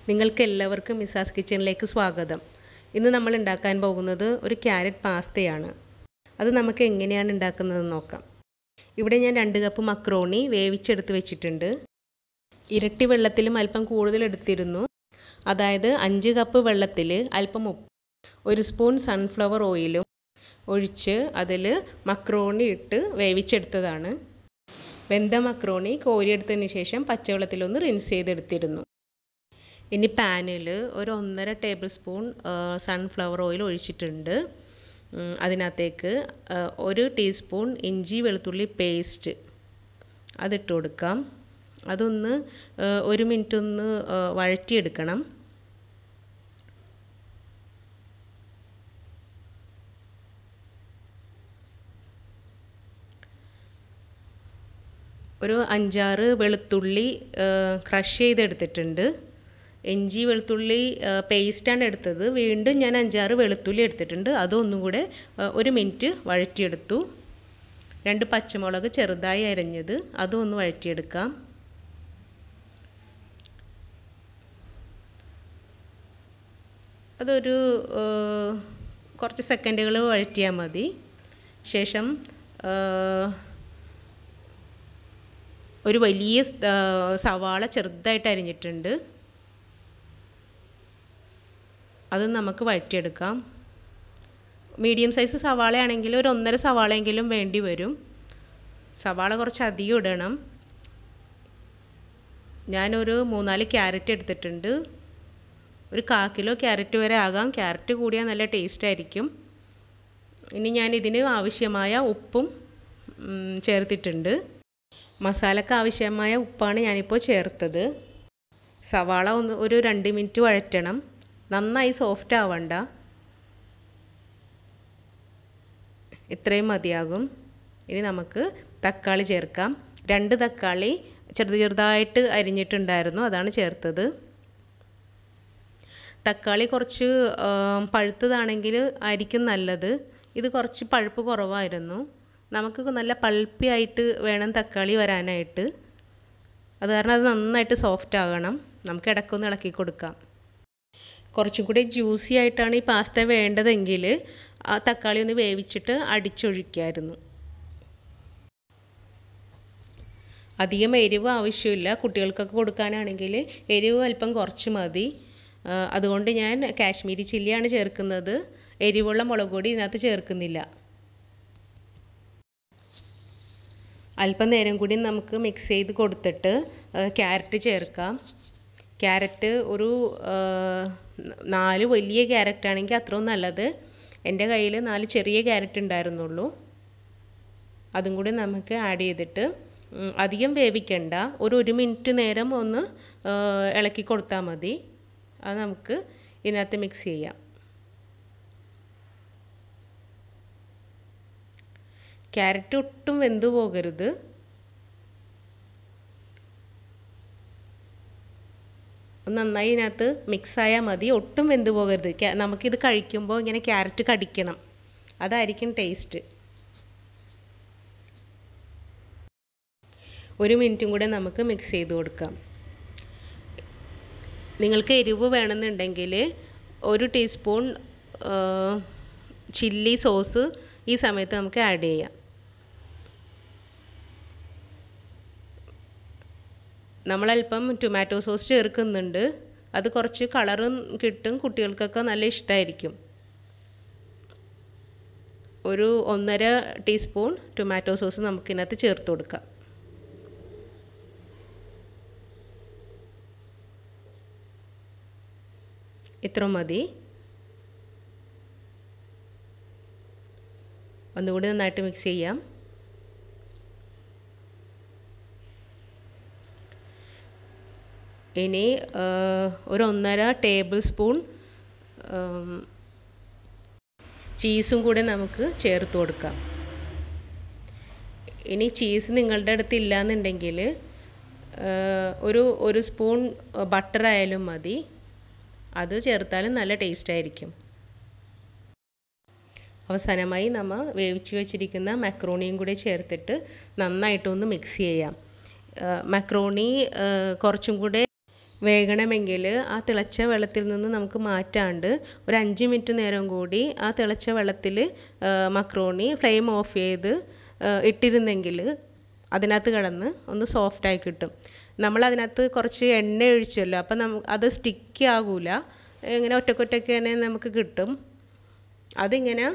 നിങ്ങൾക്ക് എല്ലാവർക്കും മിസാസ് കിച്ചണിലേക്ക് സ്വാഗതം. ഇന്ന് നമ്മൾ ഉണ്ടാക്കാൻ പോകുന്നത് ഒരു ക്യാരറ്റ് പാസ്തയാണ്. അത് നമുക്ക് എങ്ങനെയാണ് ഉണ്ടാക്കുന്നതെന്ന് നോക്കാം. ഇവിടെ ഞാൻ 2 കപ്പ് മക്രോണി വേവിച്ചെടുത്ത് വെച്ചിട്ടുണ്ട്. ഇരട്ടി വെള്ളത്തിലും അല്പം കൂടുതൽ എടുത്തിരുന്നു. അതായത് 5 കപ്പ് വെള്ളത്തിൽ അല്പം ഉപ്പ്, 1 സ്പൂൺ സൺഫ്ലവർ ഓയിലും ഒഴിച്ച് അതിൽ മക്രോണി ഇട്ട് വേവിച്ചെടുത്തതാണ്. വെന്ത മക്രോണി കോരിയെടുത്തതിന് ശേഷം പച്ചവെള്ളത്തിലൊന്ന് റിൻസ് ചെയ്തെടുത്തിരുന്നു. ഇനി പാനിൽ ഒരു 1.5 ടേബിൾ സ്പൂൺ സൺഫ്ലവർ ഓയിൽ ഒഴിച്ചിട്ടുണ്ട്. അതിനകത്തേക്ക് 1 ടീസ്പൂൺ ഇഞ്ചി വെളുത്തുള്ളി പേസ്റ്റ് അതിട്ട് കൊടുക്കാം. അതൊന്ന് 1 മിനിറ്റ് ഒന്ന് വഴറ്റിയെടുക്കണം. ഒരു 5-6 വെളുത്തുള്ളി ക്രഷ് ചെയ്തെടുത്തിട്ടുണ്ട്. ഇഞ്ചി വെളുത്തുള്ളി പേസ്റ്റാണ് എടുത്തത്. വീണ്ടും ഞാൻ 5-6 വെളുത്തുള്ളി എടുത്തിട്ടുണ്ട്. അതൊന്നും കൂടെ 1 മിനിറ്റ് വഴറ്റിയെടുത്തു. 2 പച്ചമുളക് ചെറുതായി അരിഞ്ഞത് അതും ഒന്ന് വഴറ്റിയെടുക്കാം. അതൊരു കുറച്ച് സെക്കൻഡുകൾ വഴറ്റിയാൽ മതി. ശേഷം ഒരു വലിയ സവാള ചെറുതായിട്ട് അരിഞ്ഞിട്ടുണ്ട്. അത് നമുക്ക് വഴറ്റിയെടുക്കാം. മീഡിയം സൈസ് സവാളയാണെങ്കിൽ ഒരു 1.5 സവാളയെങ്കിലും വേണ്ടി വരും. സവാള കുറച്ച് അധികം ഇടണം. ഞാനൊരു 3-4 ക്യാരറ്റ് എടുത്തിട്ടുണ്ട്. ഒരു 1/4 കിലോ ക്യാരറ്റ് വരെ ആകാം. ക്യാരറ്റ് കൂടിയാൽ നല്ല ടേസ്റ്റ് ആയിരിക്കും. ഇനി ഞാൻ ഇതിന് ആവശ്യമായ ഉപ്പും ചേർത്തിട്ടുണ്ട്. മസാലയ്ക്ക് ആവശ്യമായ ഉപ്പാണ് ഞാനിപ്പോൾ ചേർത്തത്. സവാള ഒരു 2 മിനിറ്റ് വഴറ്റണം. നന്നായി സോഫ്റ്റ് ആവണ്ട. ഇത്രയും മതിയാകും. ഇനി നമുക്ക് തക്കാളി ചേർക്കാം. 2 തക്കാളി ചെറുതായിട്ട് അരിഞ്ഞിട്ടുണ്ടായിരുന്നു, അതാണ് ചേർത്തത്. തക്കാളി കുറച്ച് പഴുത്തതാണെങ്കിൽ ആയിരിക്കും നല്ലത്. ഇത് കുറച്ച് പഴുപ്പ് കുറവായിരുന്നു. നമുക്ക് നല്ല പൾപ്പി ആയിട്ട് വേണം തക്കാളി വരാനായിട്ട്. അത് കാരണം അത് നന്നായിട്ട് സോഫ്റ്റ് ആകണം. നമുക്ക് ഇടയ്ക്കൊന്ന് ഇളക്കി കൊടുക്കാം. കുറച്ചും കൂടി ജ്യൂസി ആയിട്ടാണ് ഈ പാസ്ത വേണ്ടതെങ്കിൽ ആ തക്കാളി ഒന്ന് വേവിച്ചിട്ട് അടിച്ചൊഴിക്കായിരുന്നു. അധികം എരിവ് ആവശ്യമില്ല. കുട്ടികൾക്കൊക്കെ കൊടുക്കാനാണെങ്കിൽ എരിവ് അല്പം കുറച്ച് മതി. അതുകൊണ്ട് ഞാൻ കാശ്മീരി ചില്ലിയാണ് ചേർക്കുന്നത്. എരിവുള്ള മുളക് പൊടി ഇതിനകത്ത് ചേർക്കുന്നില്ല. അല്പം നേരം കൂടി നമുക്ക് മിക്സ് ചെയ്ത് കൊടുത്തിട്ട് ക്യാരറ്റ് ചേർക്കാം. ക്യാരറ്റ് ഒരു 4 വലിയ ക്യാരറ്റ് ആണെങ്കിൽ അത്രയും നല്ലത്. എൻ്റെ കയ്യിൽ 4 ചെറിയ ക്യാരറ്റ് ഉണ്ടായിരുന്നുള്ളൂ. അതും കൂടി നമുക്ക് ആഡ് ചെയ്തിട്ട് അധികം വേവിക്കണ്ട. ഒരു 1 മിനിറ്റ് നേരം ഒന്ന് ഇളക്കി കൊടുത്താൽ മതി. അത് നമുക്ക് ഇതിനകത്ത് മിക്സ് ചെയ്യാം. ക്യാരറ്റ് ഒട്ടും വെന്ത് പോകരുത്. നന്നായി ഇതിനകത്ത് മിക്സായാൽ മതി. ഒട്ടും വെന്ത് പോകരുത്. നമുക്കിത് കഴിക്കുമ്പോൾ ഇങ്ങനെ ക്യാരറ്റ് കടിക്കണം. അതായിരിക്കും ടേസ്റ്റ്. 1 മിനിറ്റും കൂടെ നമുക്ക് മിക്സ് ചെയ്ത് കൊടുക്കാം. നിങ്ങൾക്ക് എരിവ് വേണമെന്നുണ്ടെങ്കിൽ 1 ടീസ്പൂൺ ചില്ലി സോസ് ഈ സമയത്ത് നമുക്ക് ആഡ് ചെയ്യാം. നമ്മളല്പം ടൊമാറ്റോ സോസ് ചേർക്കുന്നുണ്ട്. അത് കുറച്ച് കളറും കിട്ടും. കുട്ടികൾക്കൊക്കെ നല്ല ഇഷ്ടമായിരിക്കും. ഒരു 1.5 ടീസ്പൂൺ ടൊമാറ്റോ സോസ് നമുക്കിതിനകത്ത് ചേർത്ത് കൊടുക്കാം. ഇത്ര മതി. ഒന്നുകൂടി നന്നായിട്ട് മിക്സ് ചെയ്യാം. ഇനി ഒരു 1.5 ടേബിൾ സ്പൂൺ ചീസും കൂടെ നമുക്ക് ചേർത്ത് കൊടുക്കാം. ഇനി ചീസ് നിങ്ങളുടെ അടുത്ത് ഇല്ലയെന്നുണ്ടെങ്കിൽ ഒരു സ്പൂൺ ബട്ടർ ആയാലും മതി. അത് ചേർത്താലും നല്ല ടേസ്റ്റ് ആയിരിക്കും. അവസാനമായി നമ്മൾ വേവിച്ച് വെച്ചിരിക്കുന്ന മക്രോണിയും കൂടി ചേർത്തിട്ട് നന്നായിട്ടൊന്ന് മിക്സ് ചെയ്യാം. മക്രോണി കുറച്ചും കൂടെ വേകണമെങ്കിൽ ആ തിളച്ച വെള്ളത്തിൽ നിന്ന് നമുക്ക് മാറ്റാണ്ട് ഒരു 5 മിനിറ്റ് നേരം കൂടി ആ തിളച്ച വെള്ളത്തിൽ മക്രോണി ഫ്ലെയിം ഓഫ് ചെയ്ത് ഇട്ടിരുന്നെങ്കിൽ അതിനകത്ത് കിടന്ന് ഒന്ന് സോഫ്റ്റായി കിട്ടും. നമ്മൾ അതിനകത്ത് കുറച്ച് എണ്ണ ഒഴിച്ചല്ലോ, അപ്പം അത് സ്റ്റിക്കി ആകൂല, ഇങ്ങനെ ഒറ്റക്കൊറ്റയ്ക്ക് തന്നെ നമുക്ക് കിട്ടും. അതിങ്ങനെ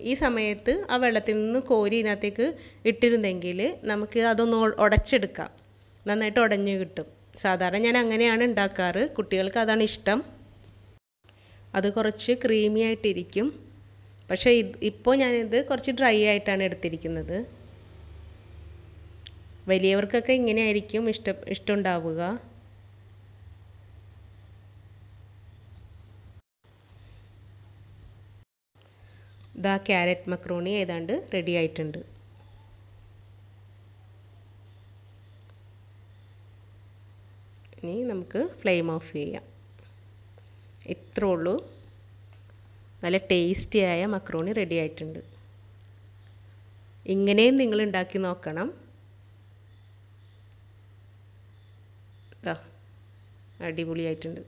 ഈ സമയത്ത് ആ വെള്ളത്തിൽ നിന്ന് കോരി ഇതിനകത്തേക്ക് ഇട്ടിരുന്നെങ്കിൽ നമുക്ക് അതൊന്ന് ഉടച്ചെടുക്കാം, നന്നായിട്ട് ഉടഞ്ഞു കിട്ടും. സാധാരണ ഞാൻ അങ്ങനെയാണ് ഉണ്ടാക്കാറ്, കുട്ടികൾക്ക് അതാണ് ഇഷ്ടം. അത് കുറച്ച് ക്രീമി ആയിട്ടിരിക്കും. പക്ഷേ ഇപ്പോൾ ഞാനിത് കുറച്ച് ഡ്രൈ ആയിട്ടാണ് എടുത്തിരിക്കുന്നത്. വലിയവർക്കൊക്കെ ഇങ്ങനെയായിരിക്കും ഇഷ്ടമുണ്ടാവുക. ദാ ക്യാരറ്റ് മക്രോണി ഏതാണ്ട് റെഡി ആയിട്ടുണ്ട്. ഇനി നമുക്ക് ഫ്ലെയിം ഓഫ് ചെയ്യാം. ഇത്രേ ഉള്ളൂ, നല്ല ടേസ്റ്റിയായ മക്രോണി റെഡി ആയിട്ടുണ്ട്. ഇങ്ങനെയും നിങ്ങൾ ഉണ്ടാക്കി നോക്കണം. അടിപൊളിയായിട്ടുണ്ട്.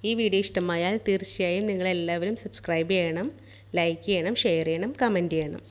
ഈ വീഡിയോ ഇഷ്ടമായാൽ തീർച്ചയായും നിങ്ങളെല്ലാവരും സബ്സ്ക്രൈബ് ചെയ്യണം, ലൈക്ക് ചെയ്യണം, ഷെയർ ചെയ്യണം, കമൻറ്റ് ചെയ്യണം.